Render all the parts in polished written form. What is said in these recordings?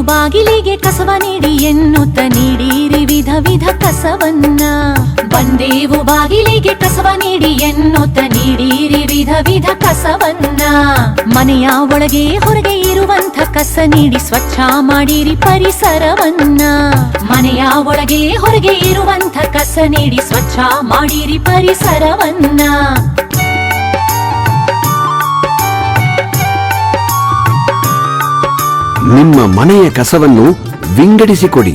ಬಾಗಿಲಿಗೆ ಕಸವ ನೀಡಿ ಎನ್ನುತ್ತ ನೀಡಿರಿ ವಿಧ ವಿಧ ಕಸವನ್ನ. ಬಂದೇವು ಬಾಗಿಲಿಗೆ ಕಸವ ನೀಡಿ ಎನ್ನುತ್ತ ನೀಡಿರಿ ವಿಧ ವಿಧ ಕಸವನ್ನ. ಮನೆಯ ಒಳಗೆ ಹೊರಗೆ ಇರುವಂಥ ಕಸ ನೀಡಿ ಸ್ವಚ್ಛ ಮಾಡಿರಿ ಪರಿಸರವನ್ನ. ಮನೆಯ ಒಳಗೆ ಹೊರಗೆ ಇರುವಂಥ ಕಸ ನೀಡಿ ಸ್ವಚ್ಛ ಮಾಡಿರಿ ಪರಿಸರವನ್ನ. ನಿಮ್ಮ ಮನೆಯ ಕಸವನ್ನು ವಿಂಗಡಿಸಿಕೊಡಿ.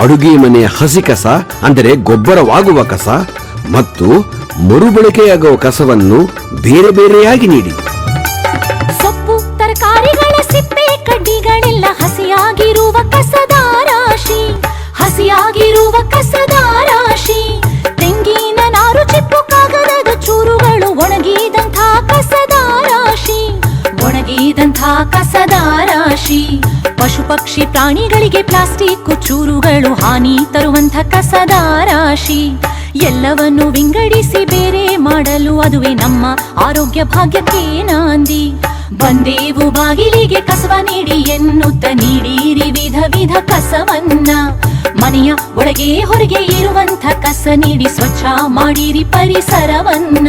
ಅಡುಗೆ ಮನೆಯ ಹಸಿ ಕಸ ಅಂದರೆ ಗೊಬ್ಬರವಾಗುವ ಕಸ ಮತ್ತು ಮರುಬಳಕೆಯಾಗುವ ಕಸವನ್ನು ಬೇರೆ ಬೇರೆಯಾಗಿ ನೀಡಿ. ಸೊಪ್ಪು ತರಕಾರಿಗಳ ಸಿಪ್ಪೆ ಕಡ್ಡಿಗಳೆಲ್ಲ ಹಸಿಯಾಗಿರುವ ಕಸದ ರಾಶಿ, ಹಸಿಯಾಗಿರುವ ಕಸದ ರಾಶಿ. ತೆಂಗಿನ ನಾರು ಚಿಪ್ಪು ಕಾಗದದ ಚೂರುಗಳು ಒಣಗಿದಂಥ ಕಸದ ರಾಶಿ, ಒಣಗಿದಂಥ ಕಸದ ರಾಶಿ. ಪಶು ಪಕ್ಷಿ ಪ್ರಾಣಿಗಳಿಗೆ ಪ್ಲಾಸ್ಟಿಕ್ ಚೂರುಗಳು ಹಾನಿ ತರುವಂಥ ಕಸದ ರಾಶಿ. ಎಲ್ಲವನ್ನು ವಿಂಗಡಿಸಿ ಬೇರೆ ಮಾಡಲು ಅದುವೇ ನಮ್ಮ ಆರೋಗ್ಯ ಭಾಗ್ಯಕ್ಕೆ ನಾಂದಿ. ಬಂದೇವು ಬಾಗಿಲಿಗೆ ಕಸವ ನೀಡಿ ಎನ್ನುತ್ತ ನೀಡಿರಿ ವಿಧ ವಿಧ ಕಸವನ್ನ. ಮನೆಯ ಒಳಗೆ ಹೊರಗೆ ಇರುವಂಥ ಕಸ ನೀಡಿ ಸ್ವಚ್ಛ ಮಾಡಿರಿ ಪರಿಸರವನ್ನ.